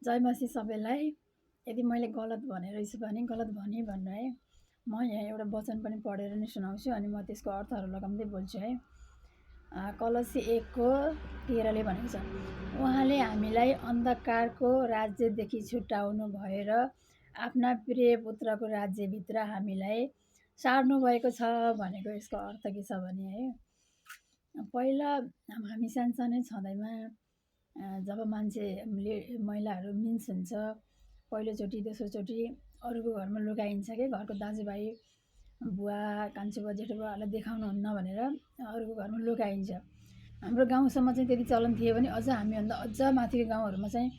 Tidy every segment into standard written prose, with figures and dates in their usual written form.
जय मसी सबैलाई। यदि मैले गलत भने रहेछु भने गलत भने भनेर है म यहाँ एउटा वचन पनि पढेर नै सुनाउँछु अनि म त्यसको अर्थहरू लगाउँदै बोल्छु है। कलसी 1:13ले भनेको छ, उहाँले हामीलाई अन्धकारको राज्यदेखि छुटाउनु भएर आफ्ना प्रिय पुत्रको राज्यभित्र हामीलाई सार्नु भएको छ भनेको यसको अर्थ के छ भने है, पहिला हामी सानसानै छँदैमा जब मान्छेले महिलाहरू मिन्स हुन्छ पहिलोचोटि दोस्रोचोटि अरूको घरमा लुकाइन्छ कि घरको दाजुभाइ बुवा कान्छो बुवा जेठो बुवाहरूलाई देखाउनुहुन्न भनेर अरूको घरमा लुकाइन्छ। हाम्रो गाउँसम्म चाहिँ त्यति चलन थियो भने अझ हामीभन्दा अझ माथिको गाउँहरूमा चाहिँ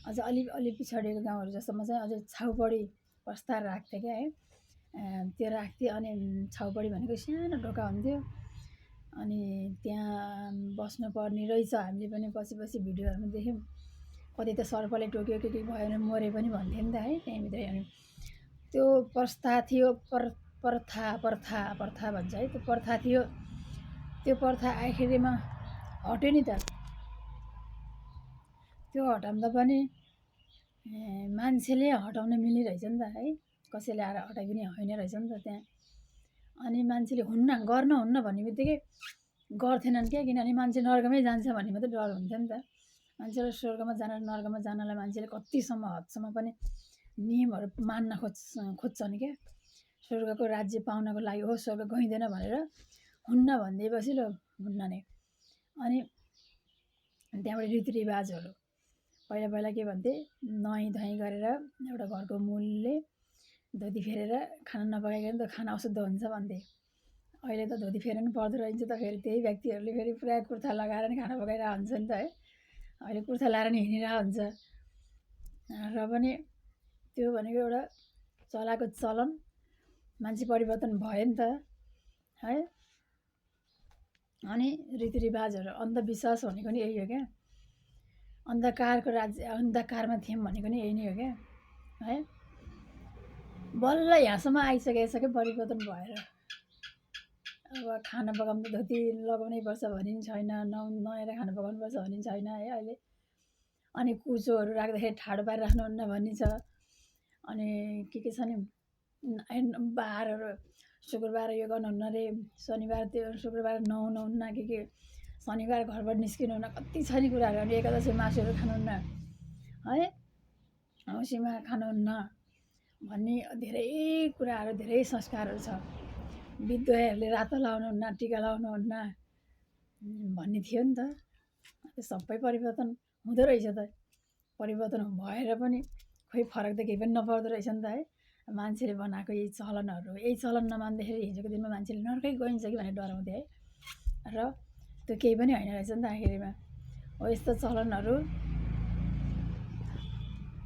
अझ अलि पछाडिको गाउँहरू जस्तोमा चाहिँ अझै छाउपडी प्रस्तार राख्थ्यो क्या है। त्यो राख्थ्यो अनि छाउपडी भनेको सानो ढोका हुन्थ्यो अनि त्यहाँ बस्नुपर्ने रहेछ। हामीले पनि पछि भिडियोहरूमा देख्यौँ, कति त सर्पले टोक्यो के भयो भने मरे पनि भन्थ्यो नि त है त्यहीँभित्रै। अनि त्यो प्रस्था थियो, प्रथा भन्छ है, त्यो प्रथा थियो। त्यो प्रथा आखिरीमा हट्यो नि त। त्यो हटाउँदा पनि मान्छेले हटाउन मिल्ने रहेछ नि त है, कसैले आएर हटाइदिने होइन रहेछ नि त त्यहाँ। अनि मान्छेले गर्न हुन्न भन्ने बित्तिकै गर्थेनन् क्या, किनभने मान्छे नर्कमै जान्छ भन्ने मात्रै डर हुन्थ्यो नि त। मान्छेलाई स्वर्गमा जान नर्कमा जानलाई मान्छेले कतिसम्म हदसम्म पनि नियमहरू मान्न खोज्छन् क्या। स्वर्गको राज्य पाउनको लागि हो स्वर्ग गइँदैन भनेर हुन्न भनिदिएपछि ल हुन्न नै। अनि त्यहाँबाट रीतिरिवाजहरू पहिला के भन्थे, नुहाइ धुवाइ गरेर एउटा घरको मूलले धोती फेरेर खाना नपकाइकन त खाना अशुद्ध हुन्छ भन्थे। अहिले त धोती फेर्नु पर्दो रहेछ त, फेरि त्यही व्यक्तिहरूले फेरि पुरा कुर्ता लगाएर नि खाना पकाइरहेको हुन्छ नि त है। अहिले कुर्ता लाएर नि हिँडिरहेको हुन्छ र पनि त्यो भनेको एउटा चलाएको चलन, मान्छे परिवर्तन भयो नि त है। अनि रीतिरिवाजहरू अन्धविश्वास भनेको नि यही हो क्या, अन्धकारको राज्य अन्धकारमा थियौँ भनेको नि यही नै हो क्या है। बल्ल यहाँसम्म आइसकेछ क्या परिवर्तन भएर। अब खाना पकाउँदा धोती लगाउनै पर्छ भन्ने पनि छैन, नुहाएर खाना पकाउनुपर्छ भन्ने पनि छैन है अहिले। अनि कुचोहरू राख्दाखेरि ठाडो पारेर राख्नुहुन्न भन्ने छ। अनि के छ नि बारहरू, शुक्रबार यो गर्नुहुन्न रे, शनिबार त्यो शुक्रबार नुहाउनुहुन्न के शनिबार घरबाट निस्किनुहुन्न, कति छ नि कुराहरू। अनि एकादशी मासुहरू खानुहुन्न है, औँसीमा खानुहुन्न भन्ने धेरै कुराहरू, धेरै संस्कारहरू छ। विधवाहरूले रातो लाउनुहुन्न, टिका लाउनुहुन्न भन्ने थियो नि त। त्यो सबै परिवर्तन हुँदो रहेछ त। परिवर्तन भएर पनि खोइ फरक त केही पनि नपर्दो रहेछ नि त है। मान्छेले बनाएको यही चलनहरू, यही चलन नमान्दाखेरि हिजोको दिनमा मान्छेले नर्कै गइन्छ कि भनेर डराउँथे है। र त्यो केही पनि होइन रहेछ नि त आखिरीमा। हो यस्तो चलनहरू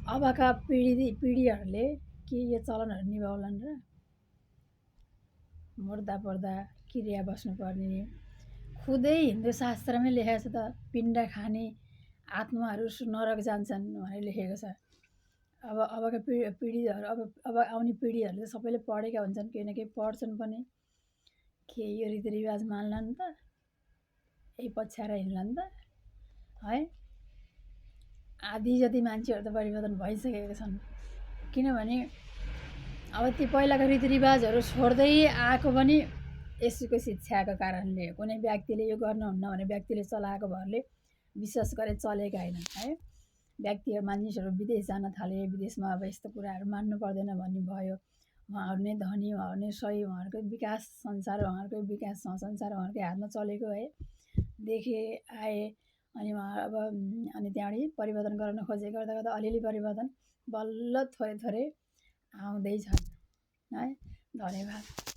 अबका पिँढीहरूले के यो चलनहरू निभाउलान् र? मर्दा पर्दा क्रिया बस्नुपर्ने, खुदै हिन्दू शास्त्रमै लेखेको छ त, पिण्ड खाने आत्माहरू नरक जान्छन् भनेर लेखेको छ। अबका पिँढीहरू अब आउने पिँढीहरूले सबैले पढेका हुन्छन्, केही न केही पढ्छन् पनि। के यो रीतिरिवाज मान्ला नि त, यही पछ्याएर हिँड्ला नि त है। आधी जति मान्छेहरू त परिवर्तन भइसकेका छन्, किनभने अब ती पहिलाको रीतिरिवाजहरू छोड्दै आएको पनि यसुको शिक्षाको कारणले। कुनै व्यक्तिले यो गर्नुहुन्न भने व्यक्तिले चलाएको भरले विश्वास गरे चलेका होइनन् है। व्यक्तिहरू मानिसहरू विदेश जान थाले, विदेशमा अब यस्तो कुराहरू मान्नु पर्दैन भन्ने भयो। उहाँहरू नै धनी, उहाँहरू नै सही, उहाँहरूकै विकास संसार, उहाँहरूकै विकास संसार उहाँहरूकै हातमा चलेको है देखे आए। अनि उहाँ अब अनि त्यहाँबाट परिवर्तन गराउन खोजे, गर्दा गर्दा अलिअलि परिवर्तन बल्ल थोरै थोरै आउँदैछ है। धन्यवाद।